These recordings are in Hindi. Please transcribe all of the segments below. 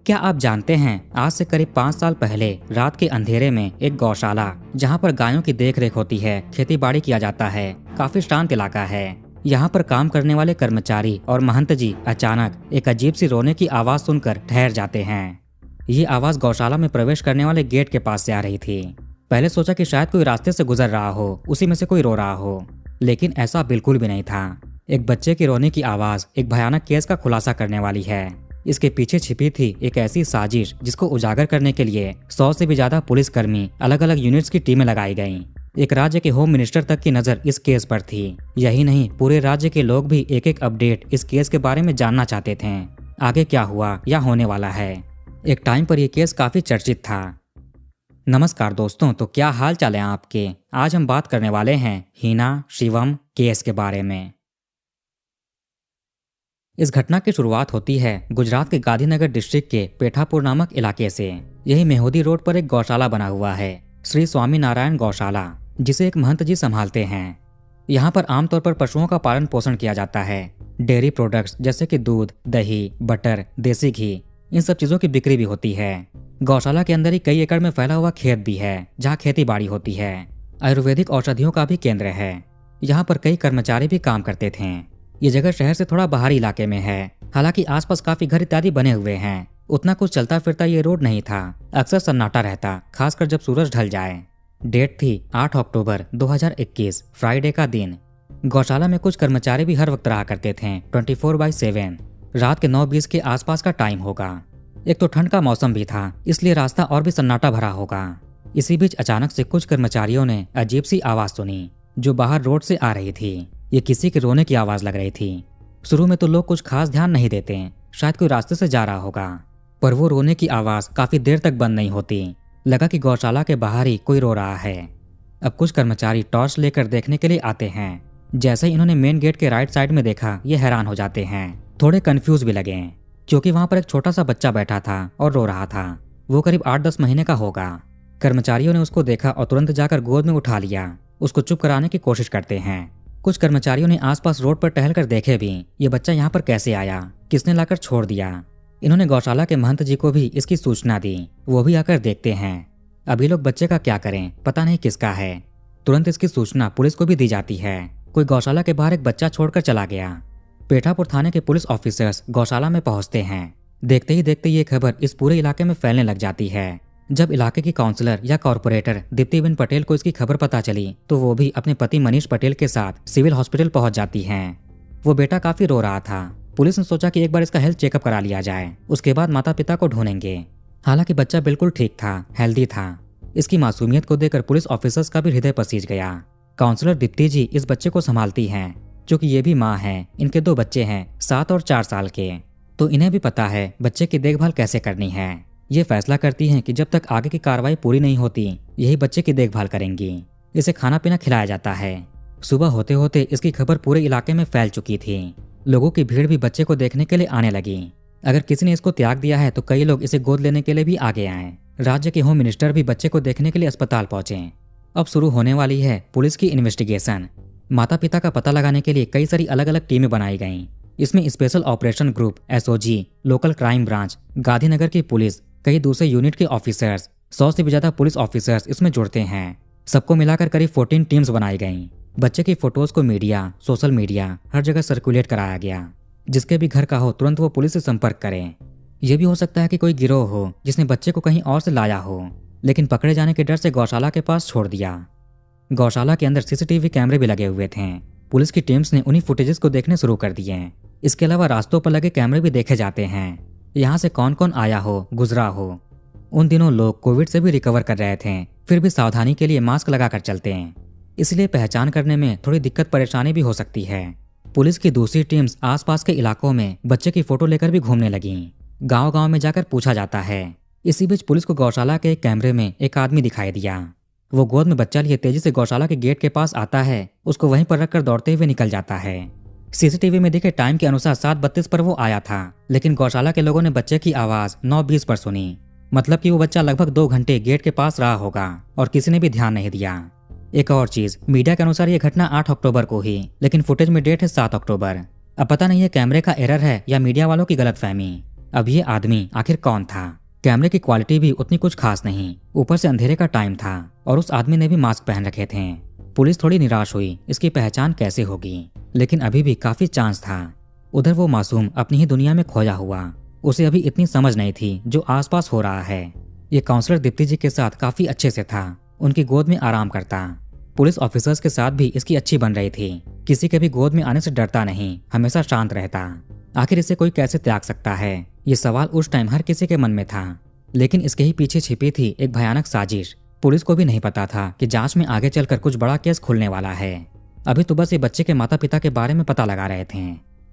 क्या आप जानते हैं आज से करीब 5 साल पहले रात के अंधेरे में एक गौशाला जहां पर गायों की देखरेख होती है, खेती बाड़ी किया जाता है, काफी शांत इलाका है। यहाँ पर काम करने वाले कर्मचारी और महंत जी अचानक एक अजीब सी रोने की आवाज सुनकर ठहर जाते हैं। ये आवाज गौशाला में प्रवेश करने वाले गेट के पास से आ रही थी। पहले सोचा कि शायद कोई रास्ते से गुजर रहा हो, उसी में से कोई रो रहा हो, लेकिन ऐसा बिल्कुल भी नहीं था। एक बच्चे की रोने की आवाज एक भयानक केस का खुलासा करने वाली है। इसके पीछे छिपी थी एक ऐसी साजिश जिसको उजागर करने के लिए 100 से भी ज्यादा पुलिसकर्मी, अलग अलग यूनिट्स की टीमें लगाई गईं। एक राज्य के होम मिनिस्टर तक की नजर इस केस पर थी। यही नहीं, पूरे राज्य के लोग भी एक एक अपडेट इस केस के बारे में जानना चाहते थे। आगे क्या हुआ या होने वाला है। एक टाइम पर यह केस काफी चर्चित था। नमस्कार दोस्तों, तो क्या हाल चाल है आपके। आज हम बात करने वाले हैं हीना शिवम केस के बारे में। इस घटना की शुरुआत होती है गुजरात के गांधीनगर डिस्ट्रिक्ट के पेठापुर नामक इलाके से। यही मेहोदी रोड पर एक गौशाला बना हुआ है, श्री स्वामी नारायण गौशाला, जिसे एक महंत जी संभालते हैं। यहाँ पर आमतौर पर पशुओं का पालन पोषण किया जाता है। डेयरी प्रोडक्ट्स जैसे कि दूध, दही, बटर, देसी घी, इन सब चीजों की बिक्री भी होती है। गौशाला के अंदर ही कई एकड़ में फैला हुआ खेत भी है जहाँ खेती बाड़ी होती है। आयुर्वेदिक औषधियों का भी केंद्र है। यहाँ पर कई कर्मचारी भी काम करते थे। ये जगह शहर से थोड़ा बाहरी इलाके में है। हालांकि आसपास काफी घर इत्यादि बने हुए हैं। उतना कुछ चलता फिरता ये रोड नहीं था। अक्सर सन्नाटा रहता, खासकर जब सूरज ढल जाए। डेट थी 8 अक्टूबर 2021, फ्राइडे का दिन। गौशाला में कुछ कर्मचारी भी हर वक्त रहा करते थे, 24/7। रात के 9:20 के आसपास का टाइम होगा। एक तो ठंड का मौसम भी था, इसलिए रास्ता और भी सन्नाटा भरा होगा। इसी बीच अचानक से कुछ कर्मचारियों ने अजीब सी आवाज सुनी जो बाहर रोड से आ रही थी। ये किसी के रोने की आवाज लग रही थी। शुरू में तो लोग कुछ खास ध्यान नहीं देते, शायद कोई रास्ते से जा रहा होगा, पर वो रोने की आवाज काफी देर तक बंद नहीं होती। लगा कि गौशाला के बाहर ही कोई रो रहा है। अब कुछ कर्मचारी टॉर्च लेकर देखने के लिए आते हैं। जैसे ही इन्होंने मेन गेट के राइट साइड में देखा, ये हैरान हो जाते हैं, थोड़े कंफ्यूज भी लगे, क्योंकि वहां पर एक छोटा सा बच्चा बैठा था और रो रहा था। वो करीब 8-10 महीने का होगा। कर्मचारियों ने उसको देखा और तुरंत जाकर गोद में उठा लिया। उसको चुप कराने की कोशिश करते हैं। कुछ कर्मचारियों ने आसपास रोड पर टहलकर देखे भी, ये बच्चा यहाँ पर कैसे आया, किसने लाकर छोड़ दिया। इन्होंने गौशाला के महंत जी को भी इसकी सूचना दी। वो भी आकर देखते हैं। अभी लोग बच्चे का क्या करें, पता नहीं किसका है। तुरंत इसकी सूचना पुलिस को भी दी जाती है। कोई गौशाला के बाहर एक बच्चा छोड़कर चला गया। पेठापुर थाने के पुलिस ऑफिसर्स गौशाला में पहुंचते हैं। देखते ही देखते ये खबर इस पूरे इलाके में फैलने लग जाती है। जब इलाके की काउंसलर या कॉर्पोरेटर दीप्तिबेन पटेल को इसकी खबर पता चली, तो वो भी अपने पति मनीष पटेल के साथ सिविल हॉस्पिटल पहुंच जाती हैं। वो बेटा काफी रो रहा था। पुलिस ने सोचा कि एक बार इसका हेल्थ चेकअप करा लिया जाए, उसके बाद माता पिता को ढूंढेंगे। हालांकि बच्चा बिल्कुल ठीक था, हेल्दी था। इसकी मासूमियत को देखकर पुलिस ऑफिसर्स का भी हृदय पसीज गया। काउंसलर दीप्ति जी इस बच्चे को संभालती हैं, क्योंकि ये भी माँ है। इनके 2 बच्चे हैं, 7 और 4 साल के, तो इन्हें भी पता है बच्चे की देखभाल कैसे करनी है। ये फैसला करती हैं कि जब तक आगे की कार्रवाई पूरी नहीं होती, यही बच्चे की देखभाल करेंगी। इसे खाना पीना खिलाया जाता है। सुबह होते होते इसकी खबर पूरे इलाके में फैल चुकी थी। लोगों की भीड़ भी बच्चे को देखने के लिए आने लगी। अगर किसी ने इसको त्याग दिया है तो कई लोग इसे गोद लेने के लिए भी आगे आए। राज्य के होम मिनिस्टर भी बच्चे को देखने के लिए अस्पताल पहुंचे। अब शुरू होने वाली है पुलिस की इन्वेस्टिगेशन। माता पिता का पता लगाने के लिए कई सारी अलग अलग टीमें बनाई गईं। इसमें special operation group, SOG, local crime branch, Gandhinagar की पुलिस, कई दूसरे यूनिट के ऑफिसर्स, 100 से भी ज्यादा पुलिस ऑफिसर्स इसमें जुड़ते हैं। सबको मिलाकर करीब 14 टीम्स बनाई गईं। बच्चे की फोटोज को मीडिया, सोशल मीडिया, हर जगह सर्कुलेट कराया गया। जिसके भी घर का हो तुरंत वो पुलिस से संपर्क करें। यह भी हो सकता है कि कोई गिरोह हो जिसने बच्चे को कहीं और से लाया हो, लेकिन पकड़े जाने के डर से गौशाला के पास छोड़ दिया। गौशाला के अंदर CCTV कैमरे भी लगे हुए थे। पुलिस की टीम्स ने उन्हीं फुटेजेस को देखने शुरू कर दिए। इसके अलावा रास्तों पर लगे कैमरे भी देखे जाते हैं। यहाँ से कौन कौन आया हो, गुजरा हो। उन दिनों लोग कोविड से भी रिकवर कर रहे थे, फिर भी सावधानी के लिए मास्क लगाकर चलते हैं, इसलिए पहचान करने में थोड़ी दिक्कत परेशानी भी हो सकती है। पुलिस की दूसरी टीम्स आसपास के इलाकों में बच्चे की फोटो लेकर भी घूमने लगी। गांव-गांव में जाकर पूछा जाता है। इसी बीच पुलिस को गौशाला के एक कैमरे में एक आदमी दिखाई दिया। वो गोद में बच्चा लिए तेजी से गौशाला के गेट के पास आता है, उसको वहीं पर रखकर दौड़ते हुए निकल जाता है। CCTV में दिखे टाइम के अनुसार 7:32 पर वो आया था, लेकिन गौशाला के लोगों ने बच्चे की आवाज 9:20 पर सुनी। मतलब कि वो बच्चा लगभग 2 घंटे गेट के पास रहा होगा और किसी ने भी ध्यान नहीं दिया। एक और चीज, मीडिया के अनुसार ये घटना 8 अक्टूबर को ही, लेकिन फुटेज में डेट है 7 अक्टूबर। अब पता नहीं ये कैमरे का एरर है या मीडिया वालों की गलतफहमी। अब ये आदमी आखिर कौन था? कैमरे की क्वालिटी भी उतनी कुछ खास नहीं, ऊपर से अंधेरे का टाइम था और उस आदमी ने भी मास्क पहन रखे थे। पुलिस थोड़ी निराश हुई, इसकी पहचान कैसे होगी, लेकिन अभी भी काफी चांस था। उधर वो मासूम अपनी ही दुनिया में खोया हुआ, उसे अभी इतनी समझ नहीं थी जो आसपास हो रहा है। ये काउंसलर दीप्ति जी के साथ काफी अच्छे से था, उनकी गोद में आराम करता। पुलिस ऑफिसर्स के साथ भी इसकी अच्छी बन रही थी, किसी के भी गोद में आने से डरता नहीं, हमेशा शांत रहता। आखिर इसे कोई कैसे त्याग सकता है, ये सवाल उस टाइम हर किसी के मन में था। लेकिन इसके ही पीछे छिपी थी एक भयानक साजिश। पुलिस को भी नहीं पता था कि जांच में आगे चलकर कुछ बड़ा केस खुलने वाला है। अभी तो बस ये बच्चे के माता पिता के बारे में पता लगा रहे थे।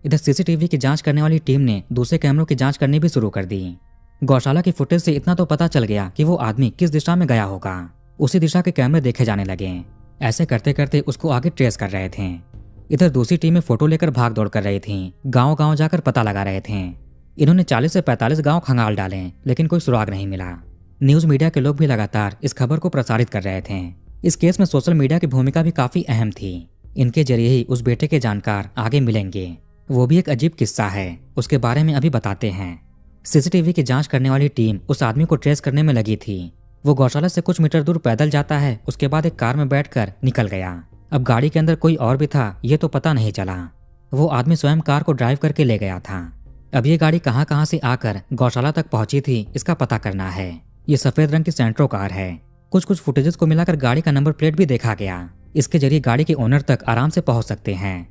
इधर सीसीटीवी की जांच करने वाली टीम ने दूसरे कैमरों की जांच करनी भी शुरू कर दी। गौशाला की फुटेज से इतना तो पता चल गया कि वो आदमी किस दिशा में गया होगा, उसी दिशा के कैमरे देखे जाने लगे। ऐसे करते करते उसको आगे ट्रेस कर रहे थे। इधर दूसरी टीमें फोटो लेकर भाग दौड़ कर रही थी, गांव गांव जाकर पता लगा रहे थे। इन्होंने 40 से 45 गांव खंगाल डाले, लेकिन कोई सुराग नहीं मिला। न्यूज मीडिया के लोग भी लगातार इस खबर को प्रसारित कर रहे थे। इस केस में सोशल मीडिया की भूमिका भी काफी अहम थी। इनके जरिए ही उस बेटे के जानकार आगे मिलेंगे। वो भी एक अजीब किस्सा है, उसके बारे में अभी बताते हैं। सीसीटीवी की जांच करने वाली टीम उस आदमी को ट्रेस करने में लगी थी। वो गौशाला से कुछ मीटर दूर पैदल जाता है, उसके बाद एक कार में बैठकर निकल गया। अब गाड़ी के अंदर कोई और भी था ये तो पता नहीं चला। वो आदमी स्वयं कार को ड्राइव करके ले गया था। अब ये गाड़ी कहां कहां से आकर गौशाला तक पहुंची थी, इसका पता करना है। ये सफेद रंग की सेंट्रो कार है। कुछ फुटेजेस को मिलाकर गाड़ी का नंबर प्लेट भी देखा गया। इसके जरिए गाड़ी के ओनर तक आराम से पहुंच सकते हैं।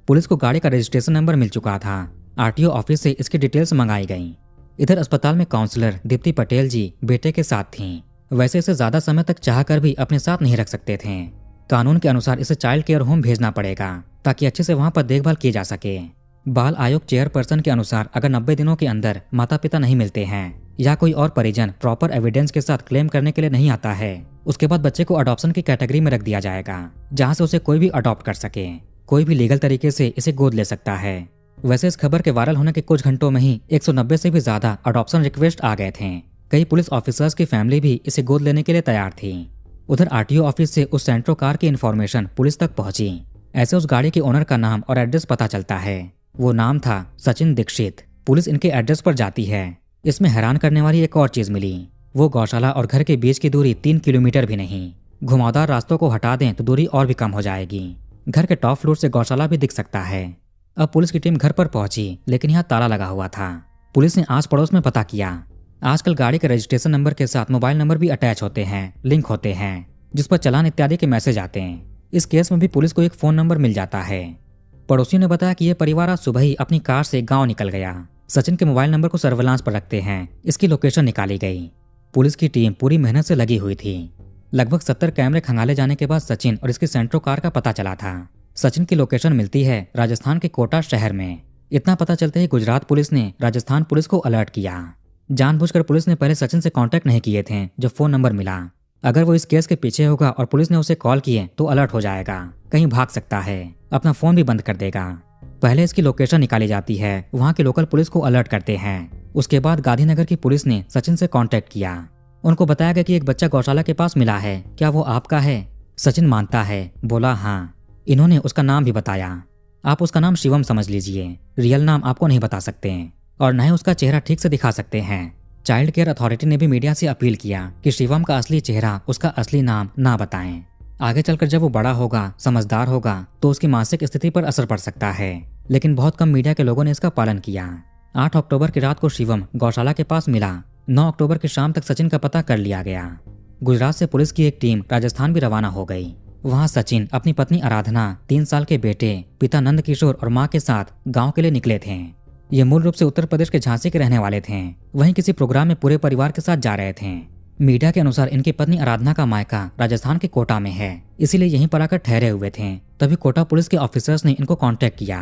पुलिस को गाड़ी का रजिस्ट्रेशन नंबर मिल चुका था। आरटीओ ऑफिस से इसकी डिटेल्स मंगाई गई। इधर अस्पताल में काउंसलर दीप्ति पटेल जी बेटे के साथ थीं। वैसे इसे ज्यादा समय तक चाहकर भी अपने साथ नहीं रख सकते थे। कानून के अनुसार इसे चाइल्ड केयर होम भेजना पड़ेगा ताकि अच्छे से वहां पर देखभाल की जा सके। बाल आयोग चेयरपर्सन के अनुसार अगर 90 दिनों के अंदर माता पिता नहीं मिलते हैं या कोई और परिजन प्रॉपर एविडेंस के साथ क्लेम करने के लिए नहीं आता है, उसके बाद बच्चे को अडॉप्शन की कैटेगरी में रख दिया जाएगा, जहां से उसे कोई भी अडॉप्ट कर सके। कोई भी लीगल तरीके से इसे गोद ले सकता है। वैसे इस खबर के वायरल होने के कुछ घंटों में ही 190 से भी ज्यादा अडॉप्शन रिक्वेस्ट आ गए थे। कई पुलिस ऑफिसर्स की फैमिली भी इसे गोद लेने के लिए तैयार थी। उधर आरटीओ ऑफिस से उस सेंट्रो कार की इन्फॉर्मेशन पुलिस तक पहुंची। ऐसे उस गाड़ी के ओनर का नाम और एड्रेस पता चलता है। वो नाम था सचिन दीक्षित। पुलिस इनके एड्रेस पर जाती है। इसमें हैरान करने वाली एक और चीज मिली। वो गौशाला और घर के बीच की दूरी 3 किलोमीटर भी नहीं। घुमावदार रास्तों को हटा दें तो दूरी और भी कम हो जाएगी। घर के टॉप फ्लोर से गौशाला भी दिख सकता है। अब पुलिस की टीम घर पर पहुंची, लेकिन यहाँ ताला लगा हुआ था। पुलिस ने आस पड़ोस में पता किया। आजकल गाड़ी के रजिस्ट्रेशन नंबर के साथ मोबाइल नंबर भी अटैच होते हैं, लिंक होते हैं, जिस पर चालान इत्यादि के मैसेज आते हैं। इस केस में भी पुलिस को एक फोन नंबर मिल जाता है। पड़ोसियों ने बताया कि यह परिवार आज सुबह ही अपनी कार से गांव निकल गया। सचिन के मोबाइल नंबर को सर्विलांस पर रखते हैं। इसकी लोकेशन निकाली गई। पुलिस की टीम पूरी मेहनत से लगी हुई थी। लगभग 70 कैमरे खंगाले जाने के बाद सचिन और इसकी सेंट्रो कार का पता चला था। सचिन की लोकेशन मिलती है राजस्थान के कोटा शहर में। इतना पता चलते ही गुजरात पुलिस ने राजस्थान पुलिस को अलर्ट किया। जानबूझकर पुलिस ने पहले सचिन से कांटेक्ट नहीं किए थे जब फोन नंबर मिला। अगर वो इस केस के पीछे होगा और पुलिस ने उसे कॉल किए तो अलर्ट हो जाएगा, कहीं भाग सकता है, अपना फोन भी बंद कर देगा। पहले इसकी लोकेशन निकाली जाती है, वहाँ की लोकल पुलिस को अलर्ट करते हैं। उसके बाद गांधीनगर की पुलिस ने सचिन से कांटेक्ट किया। उनको बताया गया कि एक बच्चा गौशाला के पास मिला है, क्या वो आपका है? सचिन मानता है, बोला हाँ। इन्होंने उसका नाम भी बताया। आप उसका नाम शिवम समझ लीजिए, रियल नाम आपको नहीं बता सकते और न ही उसका चेहरा ठीक से दिखा सकते हैं। चाइल्ड केयर अथॉरिटी ने भी मीडिया से अपील किया कि शिवम का असली चेहरा, उसका असली नाम ना बताएं। आगे चलकर जब वो बड़ा होगा, समझदार होगा, तो उसकी मानसिक स्थिति पर असर पड़ सकता है। लेकिन बहुत कम मीडिया के लोगों ने इसका पालन किया। 8 अक्टूबर की रात को शिवम गौशाला के पास मिला। 9 अक्टूबर की शाम तक सचिन का पता कर लिया गया। गुजरात से पुलिस की एक टीम राजस्थान भी रवाना हो गई। वहाँ सचिन अपनी पत्नी आराधना, 3 साल के बेटे, पिता नंद किशोर और माँ के साथ गाँव के लिए निकले थे। ये मूल रूप से उत्तर प्रदेश के झांसी के रहने वाले थे। वहीं किसी प्रोग्राम में पूरे परिवार के साथ जा रहे थे। मीडिया के अनुसार इनकी पत्नी आराधना का मायका राजस्थान के कोटा में है, इसीलिए यहीं पर आकर ठहरे हुए थे। तभी कोटा पुलिस के ऑफिसर्स ने इनको कांटेक्ट किया।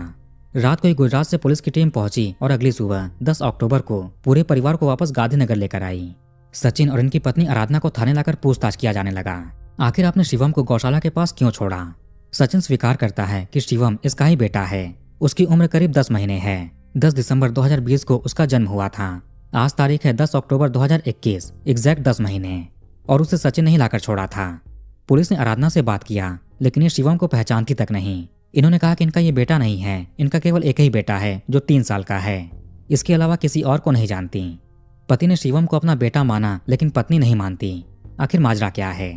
रात को ही गुजरात से पुलिस की टीम पहुंची और अगली सुबह 10 अक्टूबर को पूरे परिवार को वापस गांधीनगर लेकर आई। सचिन और इनकी पत्नी आराधना को थाने लाकर पूछताछ किया जाने लगा। आखिर आपने शिवम को गौशाला के पास क्यों छोड़ा? सचिन स्वीकार करता है कि शिवम इसका ही बेटा है। उसकी उम्र करीब 10 महीने है। 10 दिसंबर 2020 को उसका जन्म हुआ था। आज तारीख है 10 अक्टूबर 2021, एग्जैक्ट 10 महीने, और उसे सचिन नहीं लाकर छोड़ा था। पुलिस ने आराधना से बात किया, लेकिन ये शिवम को पहचानती तक नहीं। इन्होंने कहा कि इनका ये बेटा नहीं है, इनका केवल एक ही बेटा है जो 3 साल का है। इसके अलावा किसी और को नहीं जानती। पति ने शिवम को अपना बेटा माना, लेकिन पत्नी नहीं मानती। आखिर माजरा क्या है?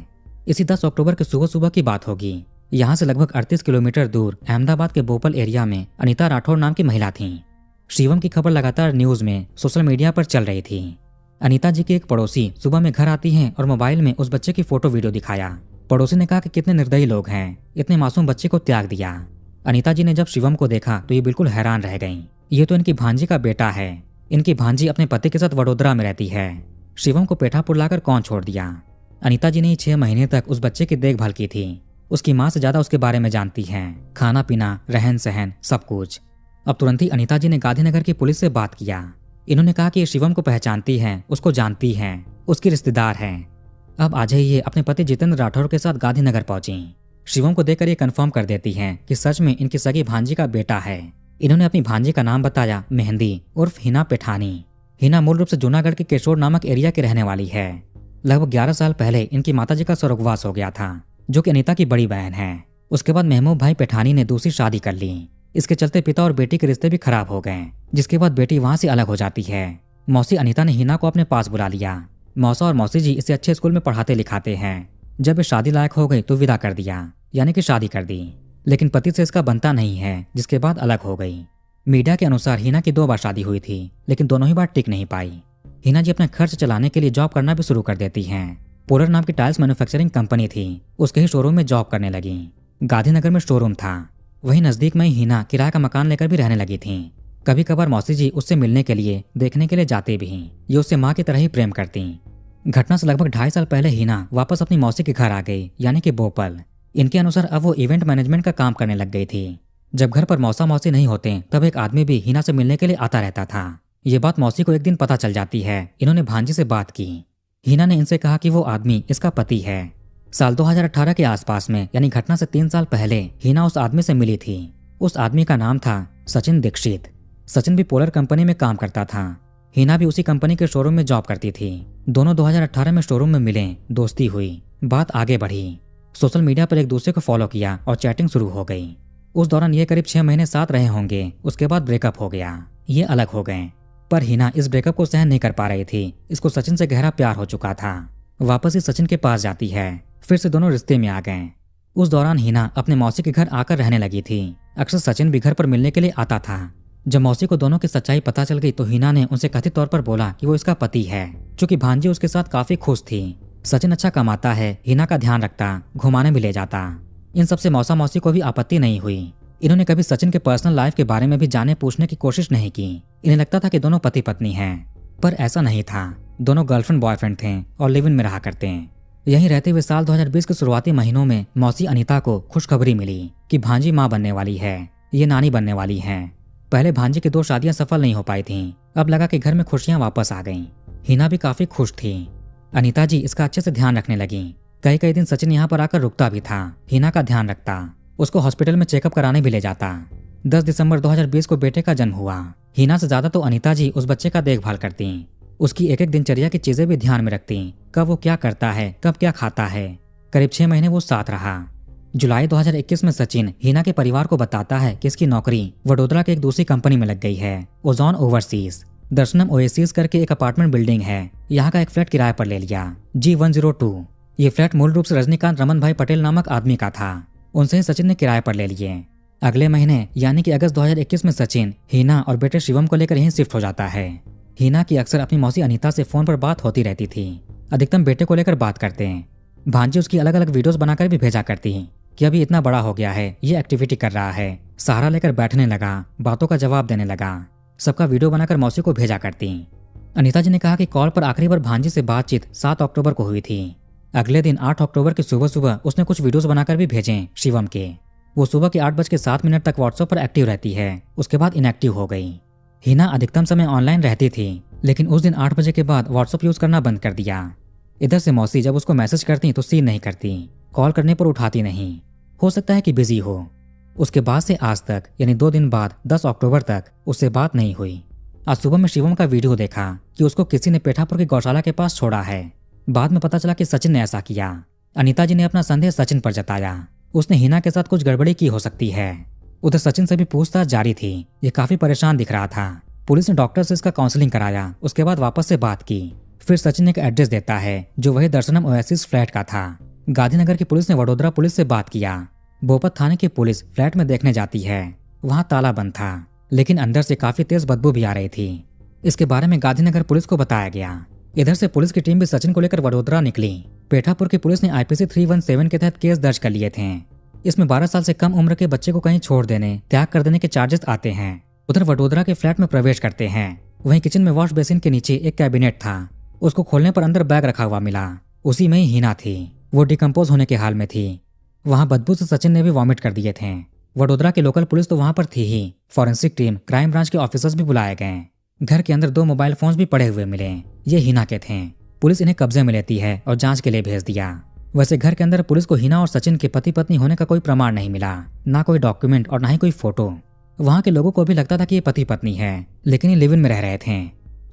इसी 10 अक्टूबर की सुबह सुबह की बात होगी। यहाँ से लगभग 38 किलोमीटर दूर अहमदाबाद के बोपल एरिया में अनीता राठौर नाम की महिला थी। शिवम की खबर लगातार न्यूज में, सोशल मीडिया पर चल रही थी। अनीता जी की एक पड़ोसी सुबह में घर आती हैं और मोबाइल में उस बच्चे की फोटो वीडियो दिखाया। पड़ोसी ने कहा कि कितने निर्दयी लोग हैं, इतने मासूम बच्चे को त्याग दिया। अनीता जी ने जब शिवम को देखा तो ये बिल्कुल हैरान रह गईं। ये तो इनकी भांजी का बेटा है। इनकी भांजी अपने पति के साथ वडोदरा में रहती है। शिवम को पेठापुर लाकर कौन छोड़ दिया? अनीता जी ने 6 महीने तक उस बच्चे की देखभाल की थी। उसकी माँ से ज्यादा उसके बारे में जानती हैं, खाना पीना, रहन सहन, सब कुछ। अब तुरंत ही अनीता जी ने गांधीनगर की पुलिस से बात किया। इन्होंने कहा कि ये शिवम को पहचानती हैं, उसको जानती हैं, उसकी रिश्तेदार हैं। अब आज ही ये अपने पति जितेंद्र राठौर के साथ गांधीनगर पहुंची। शिवम को देखकर ये कंफर्म कर देती हैं कि सच में इनकी सगी भांजी का बेटा है। इन्होंने अपनी भांजी का नाम बताया मेहंदी उर्फ हिना पेठानी। हिना मूल रूप से जूनागढ़ के केशोर नामक एरिया की रहने वाली है। लगभग 11 साल पहले इनकी माताजी का स्वर्गवास हो गया था, जो कि अनीता की बड़ी बहन है। उसके बाद महमूद भाई पेठानी ने दूसरी शादी कर ली। इसके चलते पिता और बेटी के रिश्ते भी खराब हो गए, जिसके बाद बेटी वहां से अलग हो जाती है। मौसी अनीता ने हिना को अपने पास बुला लिया। मौसा और मौसी जी इसे अच्छे स्कूल में पढ़ाते लिखाते हैं। जब ये शादी लायक हो गई तो विदा कर दिया, यानी कि शादी कर दी। लेकिन पति से इसका बनता नहीं है, जिसके बाद अलग हो गई। मीडिया के अनुसार हिना की 2 बार शादी हुई थी, लेकिन दोनों ही बार टिक नहीं पाई। हिना जी अपना खर्च चलाने के लिए जॉब करना भी शुरू कर देती हैं। पोलर नाम की टाइल्स मैन्युफैक्चरिंग कंपनी थी, उसके ही शोरूम में जॉब करने लगी। गांधीनगर में शोरूम था, वहीं नजदीक में ही हिना किराए का मकान लेकर भी रहने लगी थी। कभी कभार मौसी जी उससे मिलने के लिए, देखने के लिए जाते भी। ये उससे माँ की तरह ही प्रेम करती। घटना से लगभग 2.5 साल पहले हिना वापस अपनी मौसी के घर आ गई, यानी कि बोपल। इनके अनुसार अब वो इवेंट मैनेजमेंट का काम करने लग गई थी। जब घर पर मौसा मौसी नहीं होते तब एक आदमी भी हिना से मिलने के लिए आता रहता था। ये बात मौसी को एक दिन पता चल जाती है। इन्होंने भांजी से बात की। हिना ने इनसे कहा कि वो आदमी इसका पति है। साल 2018 के आसपास में, यानी घटना से 3 साल पहले, हिना उस आदमी से मिली थी। उस आदमी का नाम था सचिन दीक्षित। सचिन भी पोलर कंपनी में काम करता था। हिना भी उसी कंपनी के शोरूम में जॉब करती थी। दोनों 2018 में शोरूम में मिले, दोस्ती हुई, बात आगे बढ़ी। सोशल मीडिया पर एक दूसरे को फॉलो किया और चैटिंग शुरू हो गई। उस दौरान ये करीब 6 महीने साथ रहे होंगे। उसके बाद ब्रेकअप हो गया, ये अलग हो गए। पर हिना इस ब्रेकअप को सहन नहीं कर पा रही थी। इसको सचिन से गहरा प्यार हो चुका था। वापस ही सचिन के पास जाती है। फिर से दोनों रिश्ते में आ गए। उस दौरान हिना अपने मौसी के घर आकर रहने लगी थी। अक्सर सचिन भी घर पर मिलने के लिए आता था। जब मौसी को दोनों की सच्चाई पता चल गई तो हिना ने उनसे कथित तौर पर बोला कि वो इसका पति है, चूंकि भांजी उसके साथ काफी खुश थी। सचिन अच्छा कमाता है, हिना का ध्यान रखता, घुमाने भी ले जाता। इन सबसे मौसा मौसी को भी आपत्ति नहीं हुई। इन्होंने कभी सचिन के पर्सनल लाइफ के बारे में भी जाने पूछने की कोशिश नहीं की। इन्हें लगता था कि दोनों पति पत्नी हैं, पर ऐसा नहीं था। दोनों गर्लफ्रेंड बॉयफ्रेंड थे और लिव इन में रहा करते हैं। यहीं रहते हुए साल 2020 के शुरुआती महीनों में मौसी अनीता को खुशखबरी मिली कि भांजी मां बनने वाली है, ये नानी बनने वाली है। पहले भांजी की 2 शादियां सफल नहीं हो पाई थीं। अब लगा कि घर में खुशियां वापस आ गईं। हिना भी काफी खुश थी। अनीता जी इसका अच्छे से ध्यान रखने लगी। कई कई दिन सचिन यहाँ पर आकर रुकता भी था, हिना का ध्यान रखता, उसको हॉस्पिटल में चेकअप कराने भी ले जाता। 10 दिसंबर 2020 को बेटे का जन्म हुआ। हिना से ज्यादा तो अनीता जी उस बच्चे का देखभाल करती। उसकी एक एक दिनचर्या की चीजें भी ध्यान में रखती, कब वो क्या करता है, कब क्या खाता है। करीब 6 महीने वो साथ रहा। जुलाई 2021 में सचिन हिना के परिवार को बताता है कि इसकी नौकरी वडोदरा की एक दूसरी कंपनी में लग गई है, ओजोन ओवरसीज। दर्शनम ओएसिस करके एक अपार्टमेंट बिल्डिंग है, यहाँ का एक फ्लैट किराए पर ले लिया, G102। ये फ्लैट मूल रूप से रजनीकांत रमन भाई पटेल नामक आदमी का था। उनसे ही सचिन ने किराए पर ले लिए। अगले महीने यानी कि अगस्त 2021 में सचिन हिना और बेटे शिवम को लेकर यहीं शिफ्ट हो जाता है। हिना की अक्सर अपनी मौसी अनीता से फोन पर बात होती रहती थी। अधिकतम बेटे को लेकर बात करते हैं। भांजी उसकी अलग अलग वीडियोस बनाकर भी भेजा करती हैं कि अभी इतना बड़ा हो गया है, ये एक्टिविटी कर रहा है, सहारा लेकर बैठने लगा, बातों का जवाब देने लगा। सबका वीडियो बनाकर मौसी को भेजा करती। अनीता जी ने कहा कि कॉल पर आखिरी बार भांजी से बातचीत 7 अक्टूबर को हुई थी। अगले दिन 8 अक्टूबर की सुबह सुबह उसने कुछ वीडियोस बनाकर भी भेजे शिवम के। वो सुबह के 8:07 तक व्हाट्सएप पर एक्टिव रहती है, उसके बाद इनएक्टिव हो गई। हिना अधिकतम समय ऑनलाइन रहती थी, लेकिन उस दिन 8 बजे के बाद व्हाट्सएप यूज करना बंद कर दिया। इधर से मौसी जब उसको मैसेज करती तो सीन नहीं करती, कॉल करने पर उठाती नहीं, हो सकता है कि बिजी हो। उसके बाद से आज तक यानी 2 दिन बाद 10 अक्टूबर तक उससे बात नहीं हुई। आज सुबह में शिवम का वीडियो देखा कि उसको किसी ने पेठापुर की गौशाला के पास छोड़ा है। बाद में पता चला कि सचिन ने ऐसा किया। अनीता जी ने अपना संदेह सचिन पर जताया, उसने हिना के साथ कुछ गड़बड़ी की हो सकती है। उधर सचिन से भी पूछताछ जारी थी। ये काफी परेशान दिख रहा था। पुलिस ने डॉक्टर से इसका काउंसलिंग कराया, उसके बाद वापस से बात की। फिर सचिन एक एड्रेस देता है जो वही दर्शनम ओएसिस फ्लैट का था। गांधीनगर की पुलिस ने वडोदरा पुलिस से बात किया। बोपत थाने की पुलिस फ्लैट में देखने जाती है। वहां ताला बंद था, लेकिन अंदर से काफी तेज बदबू भी आ रही थी। इसके बारे में गांधीनगर पुलिस को बताया गया। इधर से पुलिस की टीम भी सचिन को लेकर वडोदरा निकली। पेठापुर की पुलिस ने आईपीसी 317 के तहत केस दर्ज कर लिए थे। इसमें 12 साल से कम उम्र के बच्चे को कहीं छोड़ देने, त्याग कर देने के चार्जेस आते हैं। उधर वडोदरा के फ्लैट में प्रवेश करते हैं। वहीं किचन में वॉश बेसिन के नीचे एक कैबिनेट था। उसको खोलने पर अंदर बैग रखा हुआ मिला। उसी में ही हीना थी। वो डिकम्पोज होने के हाल में थी। वहां बदबू से सचिन ने भी वॉमिट कर दिए थे। वडोदरा की लोकल पुलिस तो वहां पर थी ही। फॉरेंसिक टीम, क्राइम ब्रांच के ऑफिसर्स भी बुलाए गए। घर के अंदर 2 मोबाइल फोन्स भी पड़े हुए मिले। ये हीना के थे। पुलिस इन्हें कब्जे में लेती है और जांच के लिए भेज दिया। वैसे घर के अंदर पुलिस को हीना और सचिन के पति पत्नी होने का कोई प्रमाण नहीं मिला, ना कोई डॉक्यूमेंट और ना ही कोई फोटो। वहां के लोगों को भी लगता था कि ये पति पत्नी है, लेकिन ये लिव इन में रह रहे थे।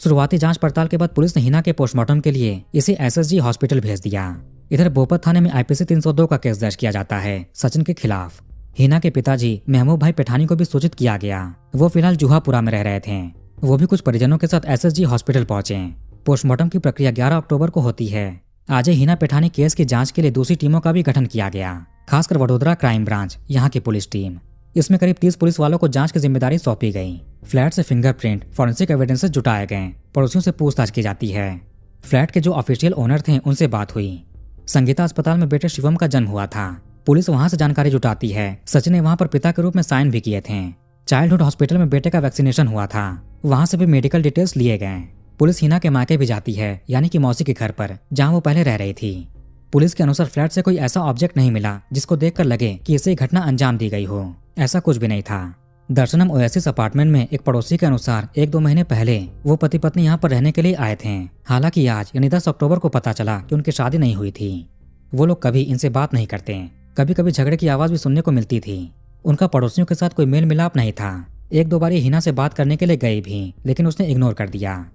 शुरुआती जांच पड़ताल के बाद पुलिस ने हीना के पोस्टमार्टम के लिए इसे एसएसजी हॉस्पिटल भेज दिया। इधर बोपत थाने में आईपीसी 302 का केस दर्ज किया जाता है सचिन के खिलाफ। हीना के पिताजी महबूब भाई पेठानी को भी सूचित किया गया। वो फिलहाल जुहापुरा में रह रहे थे। वो भी कुछ परिजनों के साथ एसएसजी हॉस्पिटल पहुंचे। पोस्टमार्टम की प्रक्रिया 11 अक्टूबर को होती है। आज ही हीना पेठानी केस की जांच के लिए दूसरी टीमों का भी गठन किया गया, खासकर वडोदरा क्राइम ब्रांच, यहाँ की पुलिस टीम। इसमें करीब 30 पुलिस वालों को जांच की जिम्मेदारी सौंपी गई। फ्लैट से फिंगरप्रिंट, फॉरेंसिक एविडेंसेस जुटाए गए। पड़ोसियों से पूछताछ की जाती है। फ्लैट के जो ऑफिशियल ओनर थे उनसे बात हुई। संगीता अस्पताल में बेटे शिवम का जन्म हुआ था। पुलिस वहां से जानकारी जुटाती है। सचिन ने वहां पर पिता के रूप में साइन भी किए थे। चाइल्डहुड हॉस्पिटल में बेटे का वैक्सीनेशन हुआ था। वहां से भी मेडिकल डिटेल्स लिए गए। पुलिस हीना के मायके भी जाती है, यानी कि मौसी के घर पर, जहां वो पहले रह रही थी। पुलिस के अनुसार फ्लैट से कोई ऐसा ऑब्जेक्ट नहीं मिला जिसको देखकर लगे कि इसे घटना अंजाम दी गई हो। ऐसा कुछ भी नहीं था। दर्शनम ओएसिस अपार्टमेंट में एक पड़ोसी के अनुसार 1-2 महीने पहले वो पति पत्नी यहाँ पर रहने के लिए आए थे। हालांकि आज यानी 10 अक्टूबर को पता चला कि उनकी शादी नहीं हुई थी। वो लोग कभी इनसे बात नहीं करते। कभी कभी झगड़े की आवाज भी सुनने को मिलती थी। उनका पड़ोसियों के साथ कोई मेल मिलाप नहीं था। 1-2 बार हीना से बात करने के लिए गई भी, लेकिन उसने इग्नोर कर दिया।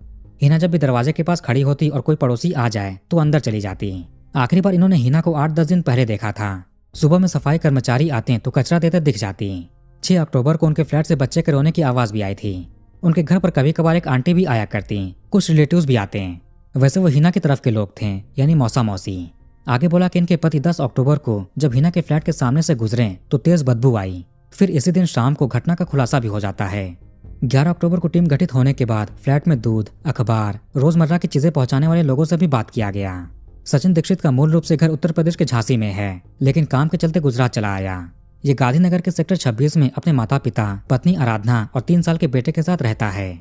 हीना जब भी दरवाजे के पास खड़ी होती और कोई पड़ोसी आ जाए तो अंदर चली जाती। आखिरी बार इन्होंने हीना को 8-10 दिन पहले देखा था। सुबह में सफाई कर्मचारी आते तो कचरा देते दिख जाती। 6 अक्टूबर को उनके फ्लैट से बच्चे के रोने की आवाज भी आई थी। उनके घर पर कभी कभार एक आंटी भी आया करती। कुछ रिलेटिव्स भी आते हैं। वैसे वो हीना की तरफ के लोग थे, यानी मौसा मौसी। आगे बोला कि इनके पति 10 अक्टूबर को जब हीना के फ्लैट के सामने से गुजरे तो तेज बदबू आई। फिर इसी दिन शाम को घटना का खुलासा भी हो जाता है। 11 अक्टूबर को टीम गठित होने के बाद फ्लैट में दूध, अखबार, रोजमर्रा की चीजें पहुंचाने वाले लोगों से भी बात किया गया। सचिन दीक्षित का मूल रूप से घर उत्तर प्रदेश के झांसी में है, लेकिन काम के चलते गुजरात चला आया। ये गांधीनगर के सेक्टर 26 में अपने माता पिता, पत्नी आराधना और 3 साल के बेटे के साथ रहता है।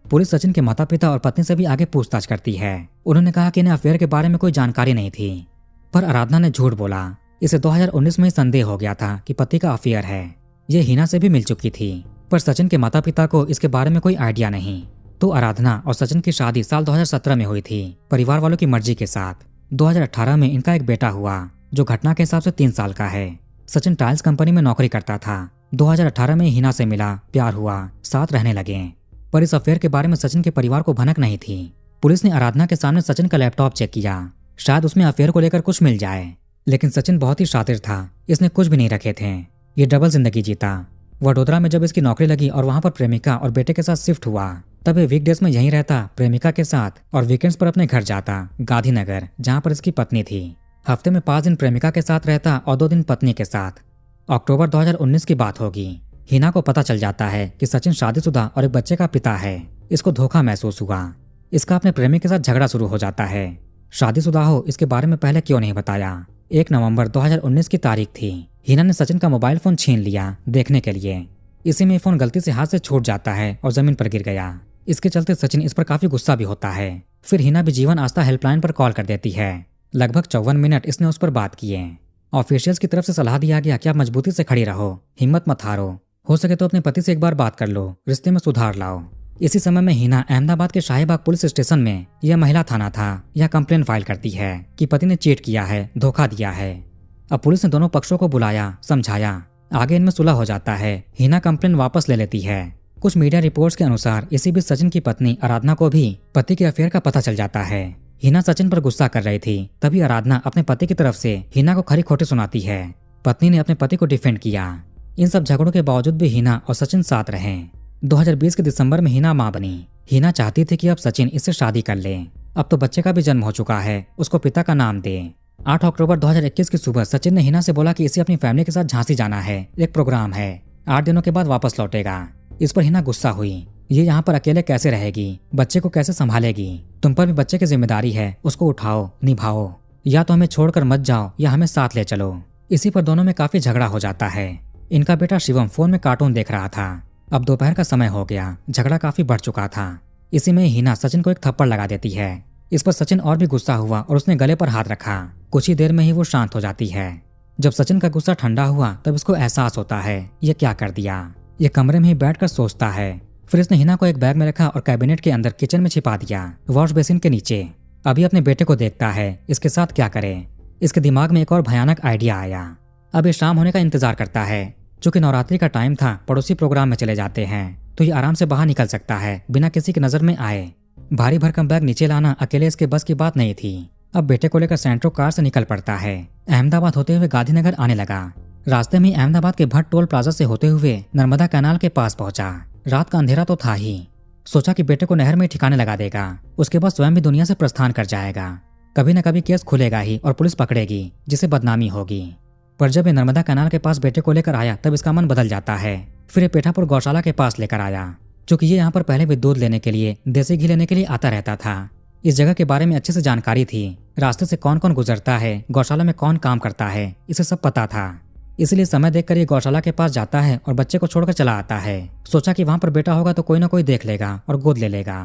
पुलिस सचिन के माता पिता और पत्नी से भी आगे पूछताछ करती है। उन्होंने कहा कि इन्हें अफेयर के बारे में कोई जानकारी नहीं थी, पर आराधना ने झूठ बोला। इसे 2019 में ही संदेह हो गया था कि पति का अफेयर है। ये हीना से भी मिल चुकी थी, पर सचिन के माता पिता को इसके बारे में कोई आइडिया नहीं। तो आराधना और सचिन की शादी साल 2017 में हुई थी, परिवार वालों की मर्जी के साथ। 2018 में इनका एक बेटा हुआ, जो घटना के हिसाब से 3 साल का है। सचिन टाइल्स कंपनी में नौकरी करता था। 2018 में हीना से मिला, प्यार हुआ, साथ रहने लगे। पर इस अफेयर के बारे में सचिन के परिवार को भनक नहीं थी। पुलिस ने आराधना के सामने सचिन का लैपटॉप चेक किया, शायद उसमें अफेयर को लेकर कुछ मिल जाए। लेकिन सचिन बहुत ही शातिर था, इसने कुछ भी नहीं रखे थे। ये डबल जिंदगी जीता। वडोदरा में जब इसकी नौकरी लगी और वहां पर प्रेमिका और बेटे के साथ शिफ्ट हुआ, तब ये वीकडेज में यहीं रहता प्रेमिका के साथ और वीकेंड्स पर अपने घर जाता गांधीनगर, जहां पर इसकी पत्नी थी। हफ्ते में 5 दिन प्रेमिका के साथ रहता और 2 दिन पत्नी के साथ। अक्टूबर 2019 की बात होगी। हीना को पता चल जाता है कि सचिन शादीशुदा और एक बच्चे का पिता है। इसको धोखा महसूस हुआ। इसका अपने प्रेमी के साथ झगड़ा शुरू हो जाता है। शादीशुदा हो इसके बारे में पहले क्यों नहीं बताया। 1 नवंबर 2019 की तारीख थी। हीना ने सचिन का मोबाइल फोन छीन लिया देखने के लिए। इसी में फोन गलती से हाथ से छूट जाता है और जमीन पर गिर गया। इसके चलते सचिन इस पर काफी गुस्सा भी होता है। फिर हीना भी जीवन आस्था हेल्पलाइन पर कॉल कर देती है। लगभग 54 मिनट इसने उस पर बात किए। ऑफिशियल्स की तरफ से सलाह दिया गया कि आप मजबूती से खड़ी रहो, हिम्मत मत हारो, हो सके तो अपने पति से एक बार बात कर लो, रिश्ते में सुधार लाओ। इसी समय में हीना अहमदाबाद के शाहीबाग पुलिस स्टेशन में, यह महिला थाना था, यह कंप्लेन फाइल करती है कि पति ने चीट किया है, धोखा दिया है। अब पुलिस ने दोनों पक्षों को बुलाया, समझाया, आगे इनमें सुलह हो जाता है। हीना कंप्लेन वापस ले लेती है। कुछ मीडिया रिपोर्ट्स के अनुसार इसी बीच सचिन की पत्नी आराधना को भी पति के अफेयर का पता चल जाता है। हीना सचिन पर गुस्सा कर रही थी, तभी आराधना अपने पति की तरफ से हीना को खरी खोटी सुनाती है। पत्नी ने अपने पति को डिफेंड किया। इन सब झगड़ों के बावजूद भी हीना और सचिन साथ रहे। 2020 के दिसंबर में हिना मां बनी। हिना चाहती थी कि अब सचिन इससे शादी कर ले। अब तो बच्चे का भी जन्म हो चुका है, उसको पिता का नाम दे। 8 अक्टूबर 2021 की सुबह सचिन ने हिना से बोला कि इसे अपनी फैमिली के साथ झांसी जाना है, एक प्रोग्राम है, 8 दिनों के बाद वापस लौटेगा। इस पर हिना गुस्सा हुई। ये यहाँ पर अकेले कैसे रहेगी, बच्चे को कैसे संभालेगी? तुम पर भी बच्चे की जिम्मेदारी है, उसको उठाओ, निभाओ, या तो हमें छोड़कर मत जाओ या हमें साथ ले चलो। इसी पर दोनों में काफी झगड़ा हो जाता है। इनका बेटा शिवम फोन में कार्टून देख रहा था। अब दोपहर का समय हो गया, झगड़ा काफी बढ़ चुका था। इसी में हिना सचिन को एक थप्पड़ लगा देती है। इस पर सचिन और भी गुस्सा हुआ और उसने गले पर हाथ रखा। कुछ ही देर में ही वो शांत हो जाती है। जब सचिन का गुस्सा ठंडा हुआ तब इसको एहसास होता है ये क्या कर दिया। ये कमरे में ही बैठकर सोचता है। फिर इसने हिना को एक बैग में रखा और कैबिनेट के अंदर किचन में छिपा दिया, वॉश बेसिन के नीचे। अभी अपने बेटे को देखता है, इसके साथ क्या करे। इसके दिमाग में एक और भयानक आइडिया आया। अब ये शाम होने का इंतजार करता है। चूंकि नवरात्रि का टाइम था, पड़ोसी प्रोग्राम में चले जाते हैं तो ये आराम से बाहर निकल सकता है बिना किसी की नजर में आए। भारी भरकम बैग नीचे लाना अकेले इसके बस की बात नहीं थी। अब बेटे को लेकर सेंट्रो कार से निकल पड़ता है। अहमदाबाद होते हुए गांधीनगर आने लगा। रास्ते में अहमदाबाद के भट्ट टोल प्लाजा से होते हुए नर्मदा कैनाल के पास पहुंचा। रात का अंधेरा तो था ही। सोचा कि बेटे को नहर में ठिकाने लगा देगा, उसके बाद स्वयं भी दुनिया से प्रस्थान कर जाएगा। कभी न कभी केस खुलेगा ही और पुलिस पकड़ेगी, जिसे बदनामी होगी। पर जब ये नर्मदा कैनाल के पास बेटे को लेकर आया तब इसका मन बदल जाता है। फिर ये पेठापुर गौशाला के पास लेकर आया। चूंकि ये यहाँ पर पहले भी दूध लेने के लिए, देसी घी लेने के लिए आता रहता था। इस जगह के बारे में अच्छे से जानकारी थी। रास्ते से कौन कौन गुजरता है, गौशाला में कौन काम करता है, इसे सब पता था। इसलिए समय देखकर ये गौशाला के पास जाता है और बच्चे को छोड़कर चला आता है। सोचा कि वहां पर बेटा होगा तो कोई ना कोई देख लेगा और गोद ले लेगा।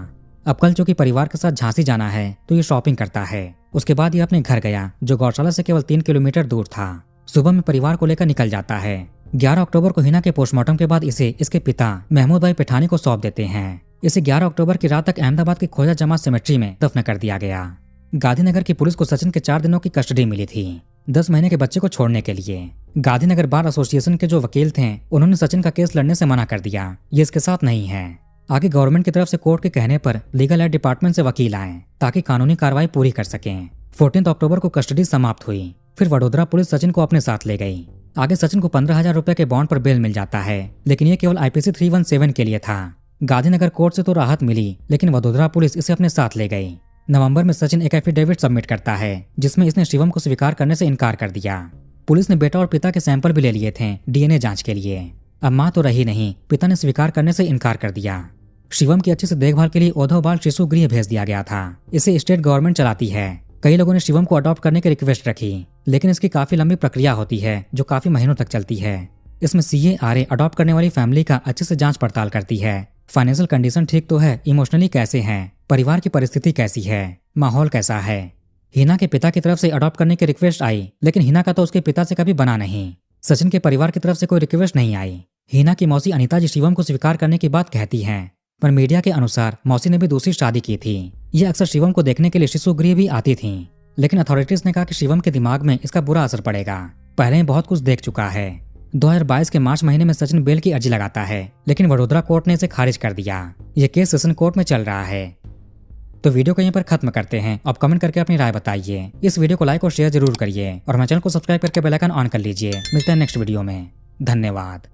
अब कल चूंकि परिवार के साथ झांसी जाना है तो ये शॉपिंग करता है। उसके बाद ये अपने घर गया, जो गौशाला से केवल 3 किलोमीटर दूर था। सुबह में परिवार को लेकर निकल जाता है। 11 अक्टूबर को हिना के पोस्टमार्टम के बाद इसे इसके पिता महमूद भाई पिठानी को सौंप देते हैं। इसे 11 अक्टूबर की रात तक अहमदाबाद की खोजा जमात सेमेट्री में दफन कर दिया गया। गांधीनगर की पुलिस को सचिन के 4 दिनों की कस्टडी मिली थी, 10 महीने के बच्चे को छोड़ने के लिए। गांधीनगर बार एसोसिएशन के जो वकील थे उन्होंने सचिन का केस लड़ने से मना कर दिया, ये इसके साथ नहीं है। आगे गवर्नमेंट की तरफ से कोर्ट के कहने पर लीगल एड डिपार्टमेंट से वकील आए ताकि कानूनी कार्रवाई पूरी कर सकें। 14 अक्टूबर को कस्टडी समाप्त हुई। फिर वडोदरा पुलिस सचिन को अपने साथ ले गई। आगे सचिन को 15,000 रुपए के बॉन्ड पर बेल मिल जाता है, लेकिन ये केवल IPC 317 के लिए था। गांधीनगर कोर्ट से तो राहत मिली, लेकिन वडोदरा पुलिस इसे अपने साथ ले गई। नवंबर में सचिन एक एफिडेविट सबमिट करता है जिसमें इसने शिवम को स्वीकार करने से इनकार कर दिया। पुलिस ने बेटा और पिता के सैंपल भी ले लिए थे DNA जांच के लिए। अब मां तो रही नहीं, पिता ने स्वीकार करने से इनकार कर दिया। शिवम की अच्छे से देखभाल के लिए ओधो बाल शिशु गृह भेज दिया गया था। इसे स्टेट गवर्नमेंट चलाती है। कई लोगों ने शिवम को अडॉप्ट करने की रिक्वेस्ट रखी, लेकिन इसकी काफी लंबी प्रक्रिया होती है जो काफी महीनों तक चलती है। इसमें CARA अडॉप्ट करने वाली फैमिली का अच्छे से जांच पड़ताल करती है। फाइनेंशियल कंडीशन ठीक तो है, इमोशनली कैसे हैं, परिवार की परिस्थिति कैसी है, माहौल कैसा है। हिना के पिता की तरफ से अडॉप्ट करने की रिक्वेस्ट आई, लेकिन हिना का तो उसके पिता से कभी बना नहीं। सचिन के परिवार की तरफ से कोई रिक्वेस्ट नहीं आई। हिना की मौसी अनीता जी शिवम को स्वीकार करने की बात कहती हैं, पर मीडिया के अनुसार मौसी ने भी दूसरी शादी की थी। ये अक्सर शिवम को देखने के लिए शिशु गृह भी आती थीं, लेकिन अथॉरिटीज ने कहा कि शिवम के दिमाग में इसका बुरा असर पड़ेगा, पहले ही बहुत कुछ देख चुका है। 2022 के मार्च महीने में सचिन बेल की अर्जी लगाता है, लेकिन वडोदरा कोर्ट ने इसे खारिज कर दिया। ये केस सेशन कोर्ट में चल रहा है। तो वीडियो को यहीं पर खत्म करते हैं। आप कमेंट करके अपनी राय बताइए। इस वीडियो को लाइक और शेयर जरूर करिए और हमारे चैनल को सब्सक्राइब करके बेल आइकन ऑन कर लीजिए। मिलते हैं नेक्स्ट वीडियो में। धन्यवाद।